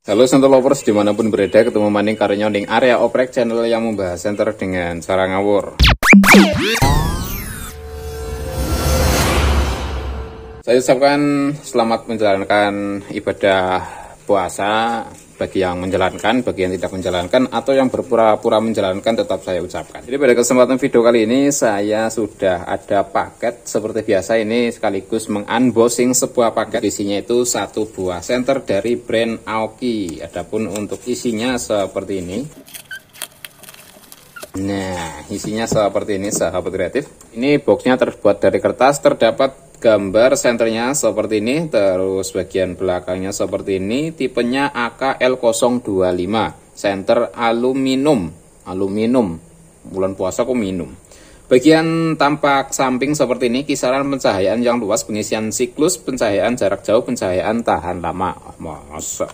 Halo Senter Lovers, dimanapun berada, ketemu maning karenyo ning area oprek, channel yang membahas senter dengan cara ngawur. Saya ucapkan selamat menjalankan ibadah puasa bagi yang menjalankan, bagi yang tidak menjalankan, atau yang berpura-pura menjalankan, tetap saya ucapkan. Jadi pada kesempatan video kali ini saya sudah ada paket seperti biasa, ini sekaligus mengunboxing sebuah paket. Isinya itu satu buah senter dari brand Aoki. Adapun untuk isinya seperti ini. Nah, isinya seperti ini, sahabat kreatif. Ini boxnya terbuat dari kertas, terdapat gambar senternya seperti ini, terus bagian belakangnya seperti ini, tipenya AKL025, senter aluminium, bulan puasa kok minum. Bagian tampak samping seperti ini, kisaran pencahayaan yang luas, pengisian siklus, pencahayaan jarak jauh, pencahayaan tahan lama. Masa.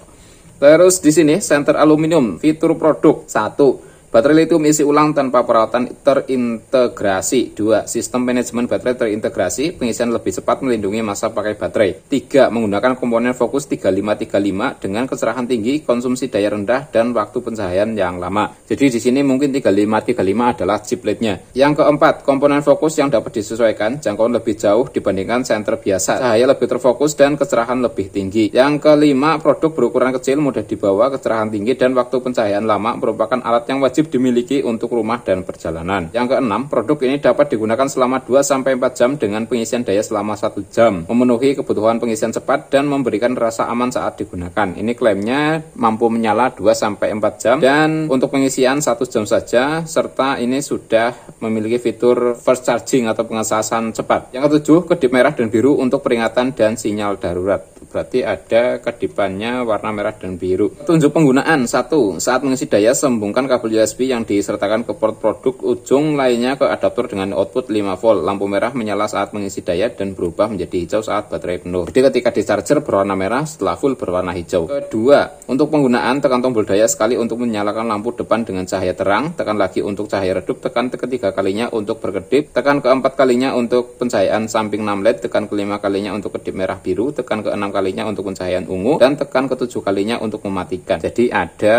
Terus di sini senter aluminium, fitur produk 1. Baterai lithium isi ulang tanpa perawatan terintegrasi. 2. Sistem manajemen baterai terintegrasi, pengisian lebih cepat, melindungi masa pakai baterai. 3. Menggunakan komponen fokus 3535 dengan kecerahan tinggi, konsumsi daya rendah, dan waktu pencahayaan yang lama. Jadi di sini mungkin 3535 adalah chipletnya. Yang keempat, komponen fokus yang dapat disesuaikan, jangkauan lebih jauh dibandingkan senter biasa, cahaya lebih terfokus, dan kecerahan lebih tinggi. Yang kelima, produk berukuran kecil, mudah dibawa, kecerahan tinggi, dan waktu pencahayaan lama, merupakan alat yang wajib dimiliki untuk rumah dan perjalanan. Yang keenam, produk ini dapat digunakan selama 2-4 jam dengan pengisian daya selama 1 jam, memenuhi kebutuhan pengisian cepat dan memberikan rasa aman saat digunakan. Ini klaimnya mampu menyala 2-4 jam dan untuk pengisian 1 jam saja, serta ini sudah memiliki fitur fast charging atau pengecasan cepat. Yang ketujuh, kedip merah dan biru untuk peringatan dan sinyal darurat. Berarti ada kedipannya warna merah dan biru. Petunjuk penggunaan: 1. Saat mengisi daya, sambungkan kabel USB yang disertakan ke port produk, ujung lainnya ke adaptor dengan output 5 volt. Lampu merah menyala saat mengisi daya dan berubah menjadi hijau saat baterai penuh. Jadi ketika di charger berwarna merah, setelah full berwarna hijau. Kedua, untuk penggunaan, tekan tombol daya sekali untuk menyalakan lampu depan dengan cahaya terang, tekan lagi untuk cahaya redup, tekan ketiga kalinya untuk berkedip, tekan keempat kalinya untuk pencahayaan samping 6 LED, tekan kelima kalinya untuk kedip merah biru, tekan keenam kalinya untuk pencahayaan ungu, dan tekan ketujuh kalinya untuk mematikan. Jadi ada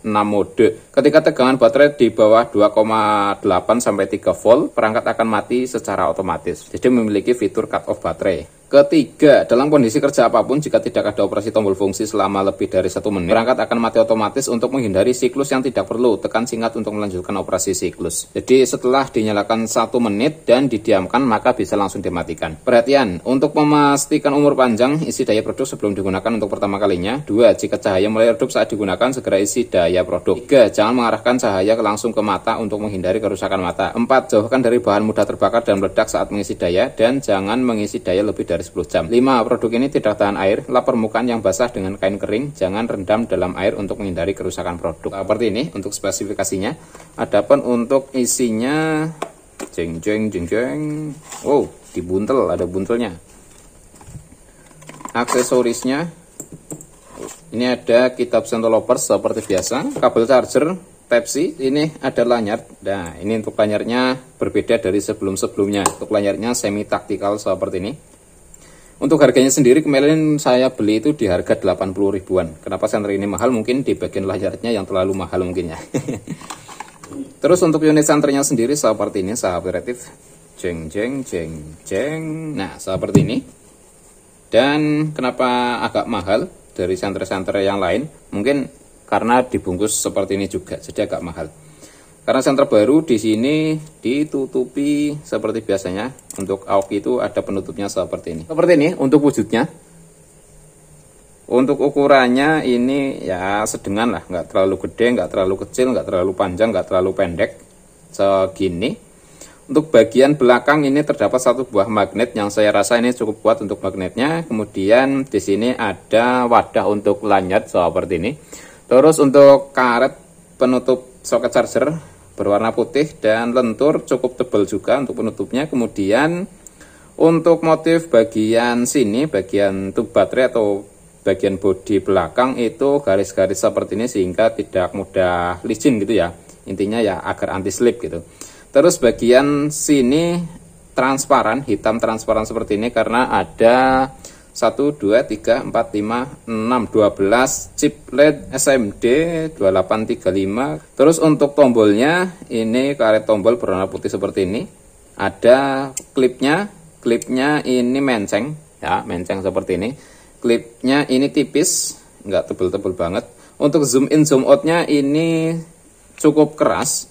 6 mode. Ketika tegangan baterai di bawah 2,8 sampai 3 volt, perangkat akan mati secara otomatis. Jadi memiliki fitur cut off baterai. Ketiga, dalam kondisi kerja apapun, jika tidak ada operasi tombol fungsi selama lebih dari 1 menit, perangkat akan mati otomatis. Untuk menghindari siklus yang tidak perlu, tekan singkat untuk melanjutkan operasi siklus. Jadi setelah dinyalakan 1 menit dan didiamkan, maka bisa langsung dimatikan. Perhatian, untuk memastikan umur panjang, isi daya produk sebelum digunakan untuk pertama kalinya. 2. Jika cahaya mulai redup saat digunakan, segera isi daya produk. 3. Jangan mengarahkan cahaya langsung ke mata untuk menghindari kerusakan mata. 4. Jauhkan dari bahan mudah terbakar dan meledak saat mengisi daya, dan jangan mengisi daya lebih dari 10 jam. 5. Produk ini tidak tahan air, lap permukaan yang basah dengan kain kering, jangan rendam dalam air untuk menghindari kerusakan produk. Seperti ini untuk spesifikasinya. Adapun untuk isinya, jeng. Oh, dibuntel, ada buntelnya. Aksesorisnya, ini ada kitab Senter Lovers seperti biasa, kabel charger Type-C, ini ada lanyard. Nah, ini untuk lanyardnya berbeda dari sebelum-sebelumnya. Untuk lanyardnya semi taktikal seperti ini. Untuk harganya sendiri kemarin saya beli itu di harga 80 ribuan. Kenapa senter ini mahal? Mungkin di bagian layarnya yang terlalu mahal mungkin ya. Terus untuk unit senternya sendiri seperti ini, sahabat kreatif. Jeng. Nah, seperti ini. Dan kenapa agak mahal dari senter-senter yang lain? Mungkin karena dibungkus seperti ini juga, jadi agak mahal. Karena senter baru di sini ditutupi seperti biasanya. Untuk Aoki itu ada penutupnya seperti ini. Seperti ini untuk wujudnya. Untuk ukurannya ini ya sedengan lah, nggak terlalu gede, nggak terlalu kecil, nggak terlalu panjang, nggak terlalu pendek. Segini. Untuk bagian belakang ini terdapat satu buah magnet yang saya rasa ini cukup kuat untuk magnetnya. Kemudian di sini ada wadah untuk lanyard seperti ini. Terus untuk karet penutup soket charger berwarna putih dan lentur cukup tebal juga untuk penutupnya. Kemudian untuk motif bagian sini, bagian tube baterai atau bagian bodi belakang itu garis-garis seperti ini sehingga tidak mudah licin gitu ya. Intinya ya agar anti slip gitu. Terus bagian sini transparan, hitam transparan seperti ini karena ada 1, 2, 3, 4, 5, 6, 12 chip LED SMD 2835. Terus untuk tombolnya ini karet tombol berwarna putih seperti ini. Ada klipnya ini menceng ya, menceng seperti ini. Klipnya ini tipis, nggak tebel-tebel banget. Untuk zoom in zoom outnya ini cukup keras.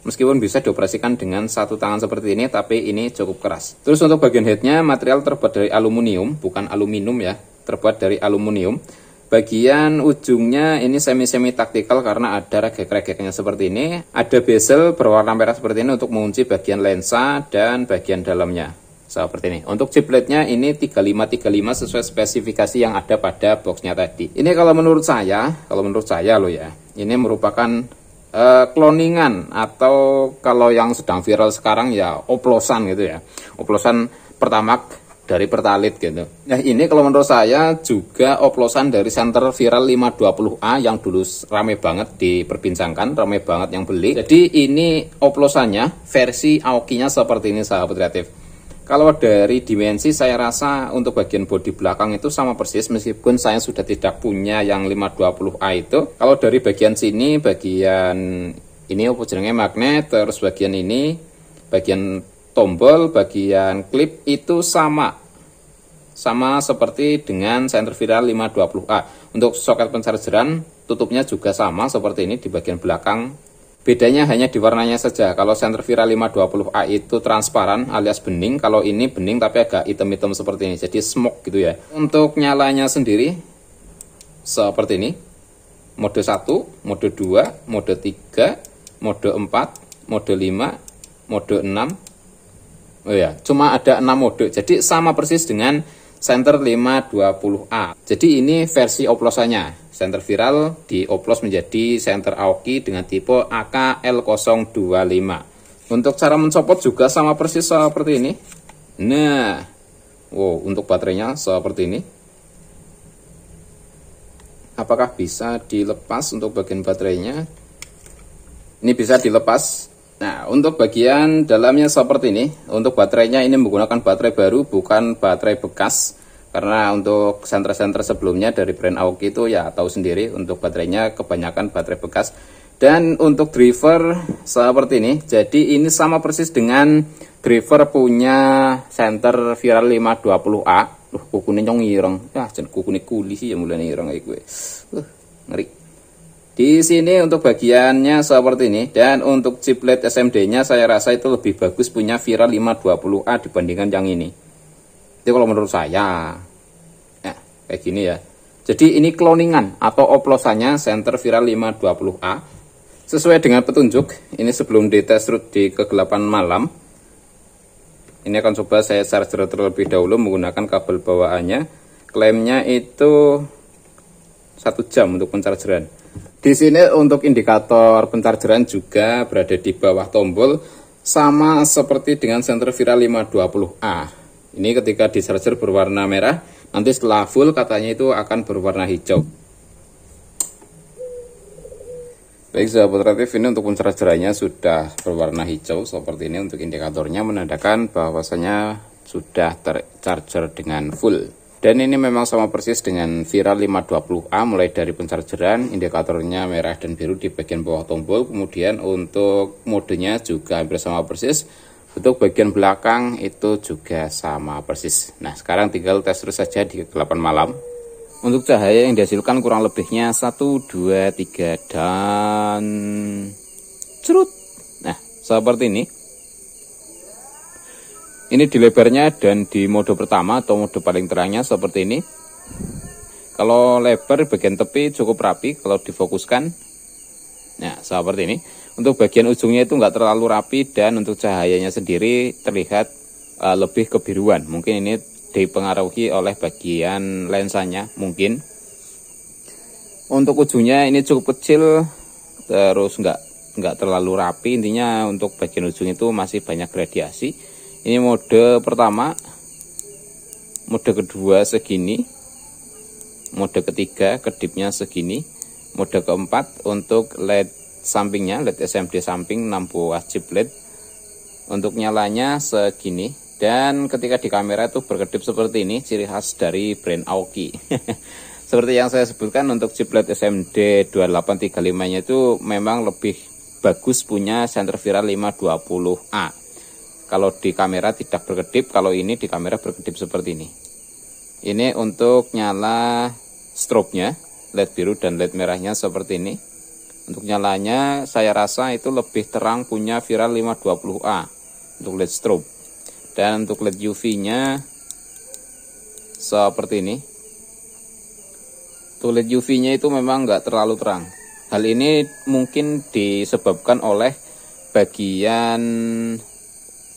Meskipun bisa dioperasikan dengan satu tangan seperti ini, tapi ini cukup keras. Terus untuk bagian headnya, material terbuat dari aluminium, bukan aluminium ya, terbuat dari aluminium. Bagian ujungnya ini semi-semi taktikal karena ada regek-regeknya seperti ini. Ada bezel berwarna merah seperti ini untuk mengunci bagian lensa dan bagian dalamnya. Seperti ini. Untuk chip LED-nya ini 3535 sesuai spesifikasi yang ada pada boxnya tadi. Ini kalau menurut saya loh ya, ini merupakan cloningan atau kalau yang sedang viral sekarang ya oplosan gitu ya, oplosan Pertamax dari Pertalite gitu. Nah ini kalau menurut saya juga oplosan dari senter viral 520A yang dulu rame banget diperbincangkan, rame banget yang beli. Jadi ini oplosannya versi Aoki-nya seperti ini sahabat kreatif. Kalau dari dimensi saya rasa untuk bagian bodi belakang itu sama persis, meskipun saya sudah tidak punya yang 520A itu. Kalau dari bagian sini, bagian ini apa jenenge magnet, terus bagian ini, bagian tombol, bagian klip itu sama seperti dengan center viral 520A. Untuk soket pencargeran tutupnya juga sama seperti ini di bagian belakang. Bedanya hanya di warnanya saja. Kalau center viral 520A itu transparan alias bening, kalau ini bening tapi agak hitam-hitam seperti ini, jadi smoke gitu ya. Untuk nyalanya sendiri seperti ini. Mode 1, mode 2, mode 3, mode 4, mode 5, mode 6. Oh ya, cuma ada 6 mode. Jadi sama persis dengan center 520A. Jadi ini versi oplosannya. Center viral dioplos menjadi center Aoki dengan tipe AKL025. Untuk cara mencopot juga sama persis seperti ini. Nah, wow, untuk baterainya seperti ini. Apakah bisa dilepas untuk bagian baterainya? Ini bisa dilepas. Nah, untuk bagian dalamnya seperti ini. Untuk baterainya ini menggunakan baterai baru, bukan baterai bekas. Karena untuk senter-senter sebelumnya dari brand Aoki itu ya tahu sendiri, untuk baterainya kebanyakan baterai bekas. Dan untuk driver seperti ini. Jadi ini sama persis dengan driver punya center viral 520A. Loh, kukune nyong ireng. Ya, jen kukune kuli sih ya mulane ireng kayak gue. Ngeri. Di sini untuk bagiannya seperti ini. Dan untuk chip LED SMD-nya saya rasa itu lebih bagus punya viral 520A dibandingkan yang ini. Itu kalau menurut saya ya, kayak gini ya. Jadi ini cloningan atau oplosannya center viral 520A sesuai dengan petunjuk. Ini sebelum dites root di kegelapan malam. Ini akan coba saya charger terlebih dahulu menggunakan kabel bawaannya. Klaimnya itu 1 jam untuk penchargeran. Di sini untuk indikator penchargeran juga berada di bawah tombol, sama seperti dengan center viral 520A. Ini ketika di charger berwarna merah, nanti setelah full katanya itu akan berwarna hijau. Baik sahabat kreatif, ini untuk penchargerannya sudah berwarna hijau seperti ini. Untuk indikatornya menandakan bahwasanya sudah tercharger dengan full. Dan ini memang sama persis dengan viral 520A, mulai dari penchargeran, indikatornya merah dan biru di bagian bawah tombol. Kemudian untuk modenya juga hampir sama persis. Untuk bagian belakang itu juga sama persis. Nah, sekarang tinggal tes terus saja di kegelapan malam. Untuk cahaya yang dihasilkan kurang lebihnya 1, 2, 3 dan cerut. Nah, seperti ini. Ini di lebarnya dan di mode pertama atau mode paling terangnya seperti ini. Kalau lebar bagian tepi cukup rapi kalau difokuskan. Nah, seperti ini. Untuk bagian ujungnya itu nggak terlalu rapi dan untuk cahayanya sendiri terlihat lebih kebiruan. Mungkin ini dipengaruhi oleh bagian lensanya mungkin. Untuk ujungnya ini cukup kecil, terus nggak terlalu rapi. Intinya untuk bagian ujung itu masih banyak radiasi. Ini mode pertama, mode kedua segini, mode ketiga kedipnya segini, mode keempat untuk LED sampingnya, LED SMD samping 6 buah chip LED. Untuk nyalanya segini Dan ketika di kamera itu berkedip seperti ini, ciri khas dari brand Aoki. Seperti yang saya sebutkan, untuk chip LED SMD 2835-nya itu memang lebih bagus punya center viral 520A. Kalau di kamera tidak berkedip, kalau ini di kamera berkedip seperti ini. Ini untuk nyala strobe-nya, LED biru dan LED merahnya seperti ini. Untuk nyalanya saya rasa itu lebih terang punya viral 520A untuk LED strobe. Dan untuk LED UV-nya seperti ini. Untuk LED UV-nya itu memang nggak terlalu terang. Hal ini mungkin disebabkan oleh bagian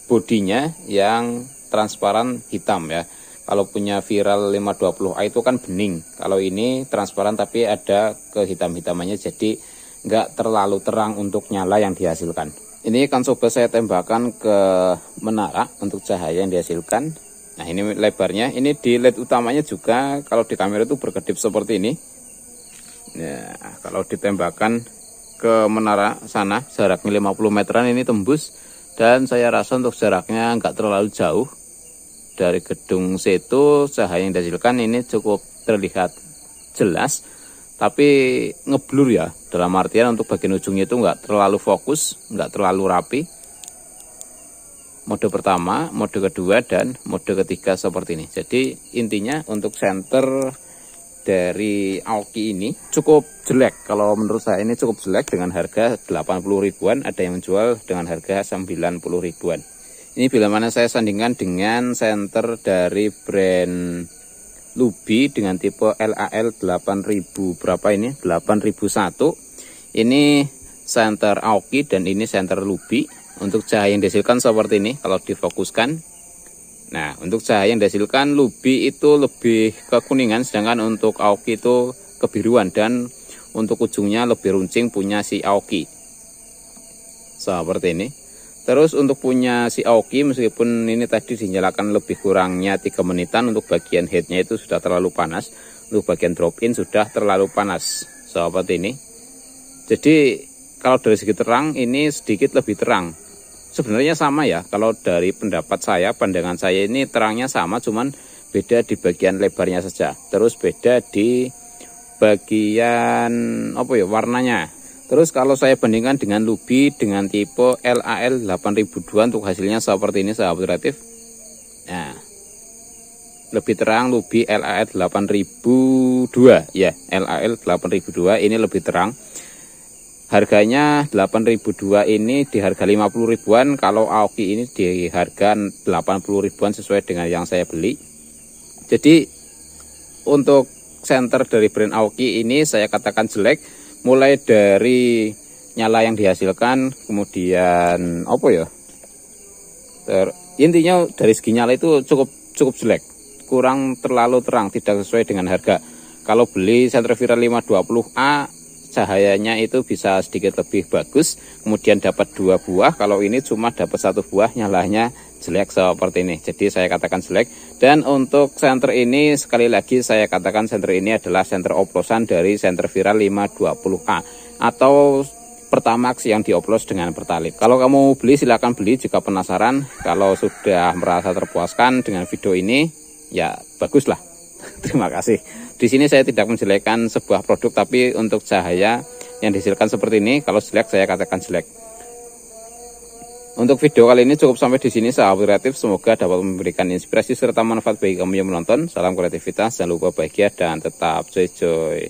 bodinya yang transparan hitam ya. Kalau punya viral 520A itu kan bening. Kalau ini transparan tapi ada kehitam-hitamannya, jadi nggak terlalu terang untuk nyala yang dihasilkan. Ini akan coba saya tembakkan ke menara untuk cahaya yang dihasilkan. Nah, ini lebarnya. Ini di LED utamanya juga kalau di kamera itu berkedip seperti ini. Nah, kalau ditembakkan ke menara sana, jaraknya 50 meteran ini tembus. Dan saya rasa untuk jaraknya nggak terlalu jauh. Dari gedung situ, cahaya yang dihasilkan ini cukup terlihat jelas. Tapi ngeblur ya, dalam artian untuk bagian ujungnya itu nggak terlalu fokus, nggak terlalu rapi. Mode pertama, mode kedua, dan mode ketiga seperti ini. Jadi intinya untuk center dari Aoki ini cukup jelek. Kalau menurut saya ini cukup jelek dengan harga 80 ribuan. Ada yang menjual dengan harga 90 ribuan. Ini bila mana saya sandingkan dengan center dari brand Lubi dengan tipe LAL 8000 berapa ini? 8001. Ini center Aoki dan ini center Lubi. Untuk cahaya yang dihasilkan seperti ini kalau difokuskan. Nah, untuk cahaya yang dihasilkan Lubi itu lebih kekuningan, sedangkan untuk Aoki itu kebiruan, dan untuk ujungnya lebih runcing punya si Aoki. Seperti ini. Terus untuk punya si Aoki, meskipun ini tadi dinyalakan lebih kurangnya 3 menitan, untuk bagian headnya itu sudah terlalu panas. Untuk bagian drop in sudah terlalu panas. Seperti ini. Jadi kalau dari segi terang ini sedikit lebih terang. Sebenarnya sama ya, kalau dari pendapat saya, pandangan saya ini terangnya sama, cuman beda di bagian lebarnya saja. Terus beda di bagian warnanya. Terus kalau saya bandingkan dengan Lubi dengan tipe LAL 8002, untuk hasilnya seperti ini sahabat kreatif. Nah, lebih terang Lubi LAL 8002 ya, LAL 8002 ini lebih terang. Harganya 8002 ini di harga 50 ribuan, kalau Aoki ini di harga 80 ribuan sesuai dengan yang saya beli. Jadi untuk center dari brand Aoki ini saya katakan jelek, mulai dari nyala yang dihasilkan, kemudian intinya dari segi nyala itu cukup jelek, kurang terlalu terang, tidak sesuai dengan harga. Kalau beli center viral 520A cahayanya itu bisa sedikit lebih bagus, kemudian dapat 2 buah. Kalau ini cuma dapat 1 buah, nyalanya jelek seperti ini. Jadi saya katakan jelek. Dan untuk center ini sekali lagi saya katakan center ini adalah center oplosan dari center viral 520A atau Pertamax yang dioplos dengan Pertalite. Kalau kamu beli silakan beli jika penasaran. Kalau sudah merasa terpuaskan dengan video ini, ya baguslah. Terima kasih. Di sini saya tidak menjelekkan sebuah produk, tapi untuk cahaya yang dihasilkan seperti ini, kalau jelek saya katakan jelek. Untuk video kali ini cukup sampai di sini sahabat kreatif. Semoga dapat memberikan inspirasi serta manfaat bagi kamu yang menonton. Salam kreativitas, jangan lupa bahagia dan tetap joy-joy.